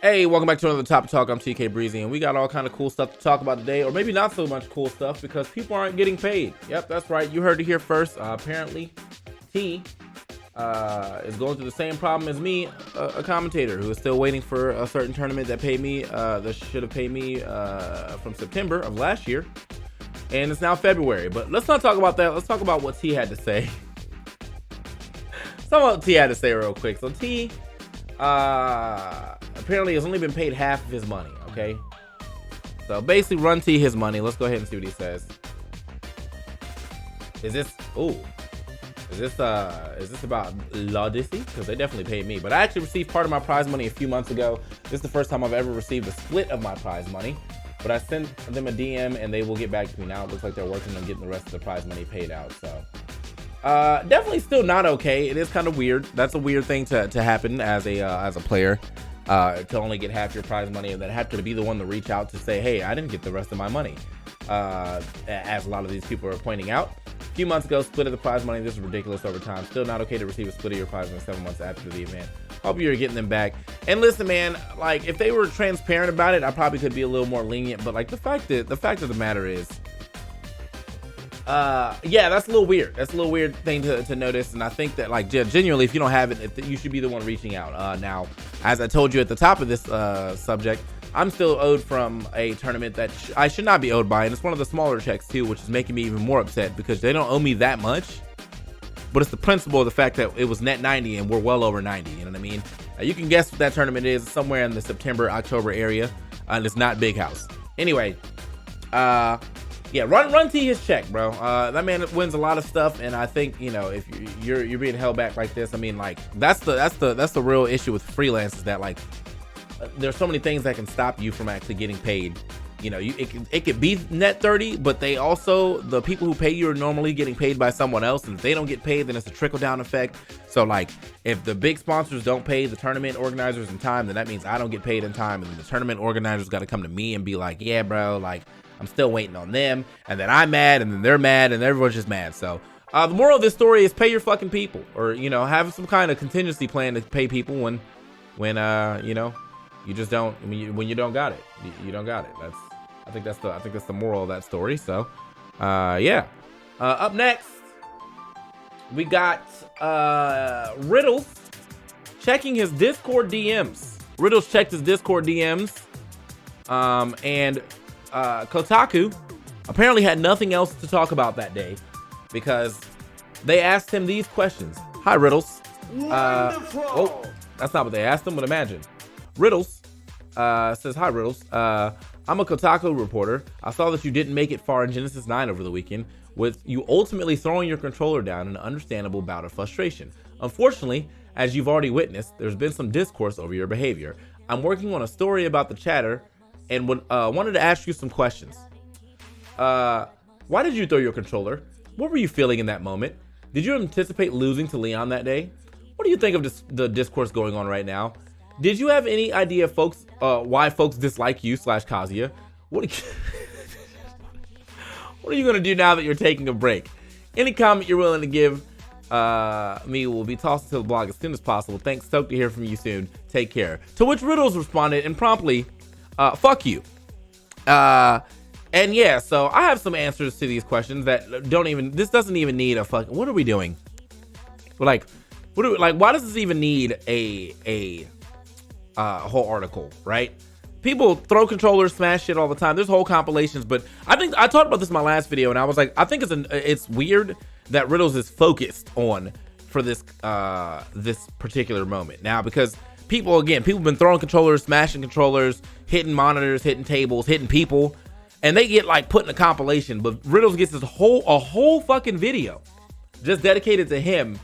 Hey, welcome back to another Topic Talk. I'm TK Breezy, and we got all kind of cool stuff to talk about today, or maybe not so much cool stuff because people aren't getting paid. Yep, that's right. You heard it here first. Apparently, T is going through the same problem as me, a commentator who is still waiting for a certain tournament that paid me, that should have paid me from September of last year, and it's now February. But let's not talk about that. Let's talk about what T had to say. Let's talk about what T had to say real quick. So T, apparently has only been paid half of his money. Okay, so basically run T his money. Let's go ahead and see what he says. Is this about L'Odyssey? Because they definitely paid me, but I actually received part of my prize money a few months ago. This is the first time I've ever received a split of my prize money, but I sent them a DM and they will get back to me now. It looks like they're working on getting the rest of the prize money paid out. So definitely still not okay. It is kind of weird. That's a weird thing to happen as a player, to only get half your prize money and then have to be the one to reach out to say, hey, I didn't get the rest of my money. As a lot of these people are pointing out. A few months ago, split of the prize money. This is ridiculous over time. Still not okay to receive a split of your prize money 7 months after the event. Hope you're getting them back. And listen, man, like if they were transparent about it, I probably could be a little more lenient. But like the fact of the matter is, yeah, that's a little weird. That's a little weird thing to notice. And I think that like genuinely, if you don't have it, you should be the one reaching out. Now, as I told you at the top of this subject, I'm still owed from a tournament that I should not be owed by, and it's one of the smaller checks too, which is making me even more upset because they don't owe me that much, but it's the principle of the fact that it was net 90 and we're well over 90. You know what I mean? You can guess what that tournament is. Somewhere in the September, October area, and it's not Big House. Anyway, yeah, run T his check, bro. That man wins a lot of stuff, and I think, you know, if you're being held back like this, I mean, like that's the real issue with freelance, is that like there's so many things that can stop you from actually getting paid. You know, it could be net 30, but they also, the people who pay you are normally getting paid by someone else, and if they don't get paid, then it's a trickle down effect. So like if the big sponsors don't pay the tournament organizers in time, then that means I don't get paid in time, and then the tournament organizers got to come to me and be like, yeah bro, like I'm still waiting on them, and then I'm mad, and then they're mad, and everyone's just mad. So the moral of this story is pay your fucking people, or you know, have some kind of contingency plan to pay people when you know, you just don't. I mean, when you don't got it, you don't got it. I think that's the moral of that story. So, yeah. Up next, we got Riddles checking his Discord DMs. Riddles checked his Discord DMs, and Kotaku apparently had nothing else to talk about that day because they asked him these questions. Hi, Riddles. Oh, that's not what they asked him, but imagine. Riddles says, hi Riddles, I'm a Kotaku reporter. I saw that you didn't make it far in Genesis 9 over the weekend, with you ultimately throwing your controller down in an understandable bout of frustration. Unfortunately, as you've already witnessed, there's been some discourse over your behavior. I'm working on a story about the chatter and wanted to ask you some questions. Why did you throw your controller? What were you feeling in that moment? Did you anticipate losing to Leon that day? What do you think of the discourse going on right now? Did you have any idea, folks, why folks dislike you / Kazuya? What are you gonna do now that you're taking a break? Any comment you're willing to give me will be tossed to the blog as soon as possible. Thanks, stoked to hear from you soon. Take care. To which Riddles responded and promptly, fuck you. And yeah, so I have some answers to these questions that this doesn't even need a fucking, what are we doing? Why does this even need a whole article, right? People throw controllers, smash shit all the time. There's whole compilations, but I think I talked about this in my last video, and I was like, I think it's weird that Riddles is focused on for this this particular moment now, because people have been throwing controllers, smashing controllers, hitting monitors, hitting tables, hitting people, and they get like put in a compilation. But Riddles gets a whole fucking video just dedicated to him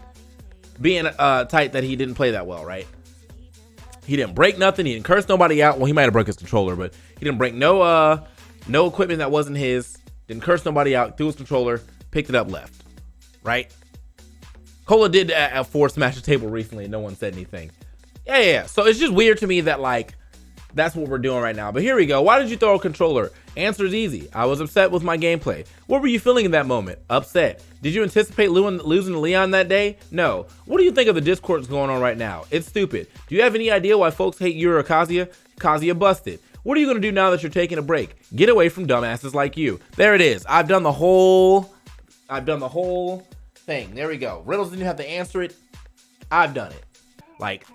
being tight that he didn't play that well, right? He didn't break nothing. He didn't curse nobody out. Well, he might have broke his controller, but he didn't break no equipment that wasn't his. Didn't curse nobody out. Threw his controller, picked it up, left. Right? Cola did at Ford Smash the Table recently, and no one said anything. Yeah. So it's just weird to me that like that's what we're doing right now. But here we go. Why did you throw a controller? Answer is easy. I was upset with my gameplay. What were you feeling in that moment? Upset. Did you anticipate losing to Leon that day? No. What do you think of the discourse going on right now? It's stupid. Do you have any idea why folks hate Yuri or Kazuya? Kazuya busted. What are you gonna do now that you're taking a break? Get away from dumbasses like you. There it is. I've done the whole thing. There we go. Riddles didn't have to answer it. I've done it. Like,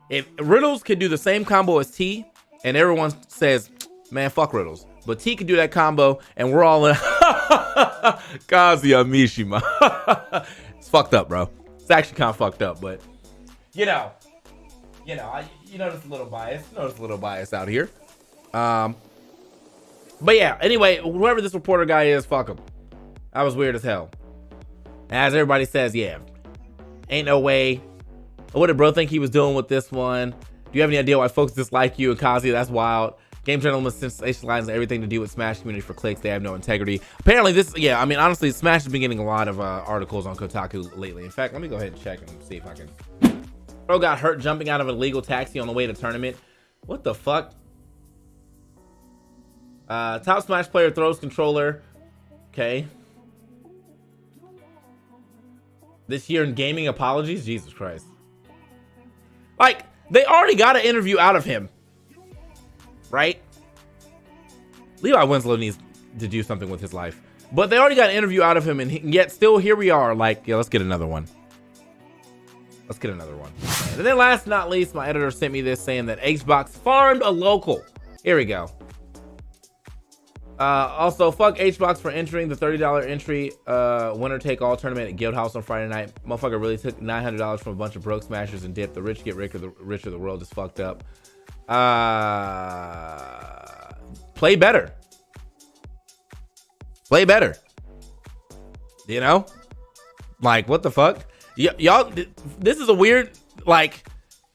if Riddles could do the same combo as T, and everyone says, man, fuck Riddles. But T could do that combo, and we're all in Kazuya Mishima. It's fucked up, bro. It's actually kind of fucked up, but you notice a little bias. You notice a little bias out here. But yeah, anyway, whoever this reporter guy is, fuck him. That was weird as hell. As everybody says, yeah, ain't no way. What did bro think he was doing with this one? Do you have any idea why folks dislike you and Kazuya? That's wild. Game journalists sensationalize everything to do with Smash community for clicks. They have no integrity. Apparently this, yeah, I mean, honestly, Smash has been getting a lot of articles on Kotaku lately. In fact, let me go ahead and check and see if I can. Bro got hurt jumping out of an illegal taxi on the way to tournament. What the fuck? Top Smash player throws controller. Okay. This year in gaming apologies? Jesus Christ. Like, they already got an interview out of him. Right? Levi Winslow needs to do something with his life. But they already got an interview out of him, and yet still here we are. Like, yeah, let's get another one. Let's get another one. And then last but not least, my editor sent me this saying that Hbox farmed a local. Here we go. Also, fuck Hbox for entering the $30 entry winner take all tournament at Guild House on Friday night. Motherfucker really took $900 from a bunch of broke smashers and dipped. The rich get richer, the richer the world is fucked up. Play better. Play better. You know? Like, what the fuck? Y'all, this is a weird, like,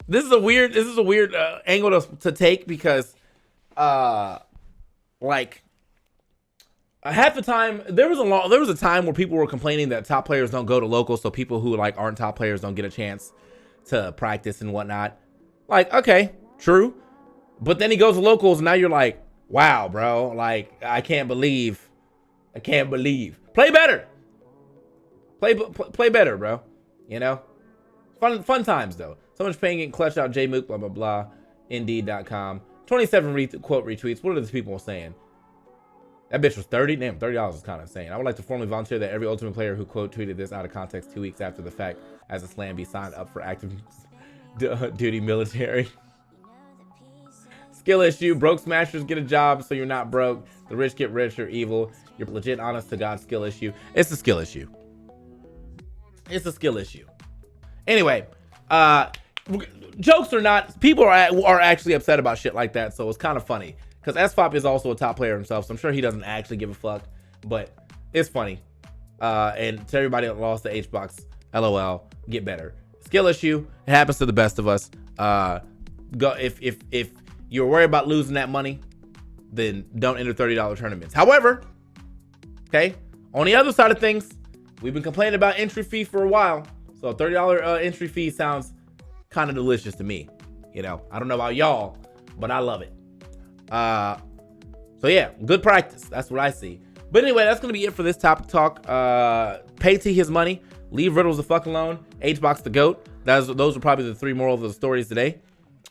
this is a weird angle to take because, like, half the time there was a time where people were complaining that top players don't go to locals, so people who like aren't top players don't get a chance to practice and whatnot. Like, okay, true, but then he goes to locals, and now you're like, wow, bro, like I can't believe. Play better. Play better, bro. You know, fun times though. Someone's paying getting clutch out Jmook, blah blah blah. Indeed.com. 27 quote retweets. What are these people saying? That bitch was 30. Damn, $30 is kind of insane. I would like to formally volunteer that every Ultimate player who quote tweeted this out of context 2 weeks after the fact as a slam be signed up for active duty military. Skill issue. Broke smashers get a job, so you're not broke. The rich get rich or evil. You're legit honest to God skill issue. It's a skill issue. It's a skill issue. Anyway, jokes or not, people are actually upset about shit like that, so it's kind of funny. Because SFOP is also a top player himself, so I'm sure he doesn't actually give a fuck. But it's funny. And to everybody that lost the Hbox, LOL, get better. Skill issue. It happens to the best of us. Go if you're worried about losing that money, then don't enter $30 tournaments. However, okay, on the other side of things, we've been complaining about entry fee for a while. So a $30 entry fee sounds kind of delicious to me. You know, I don't know about y'all, but I love it. So yeah, good practice. That's what I see. But anyway, that's gonna be it for this topic talk. Pay T his money, leave Riddles the fuck alone, Hbox the GOAT. Those are probably the 3 morals of the stories today.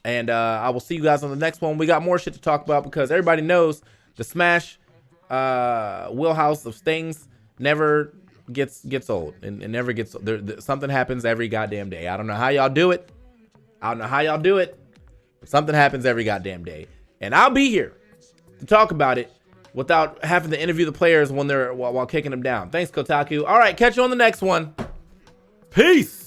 And I will see you guys on the next one. We got more shit to talk about because everybody knows the Smash wheelhouse of things never gets old and never gets something happens every goddamn day. I don't know how y'all do it. But something happens every goddamn day. And I'll be here to talk about it without having to interview the players when they're while kicking them down. Thanks, Kotaku. All right, catch you on the next one. Peace.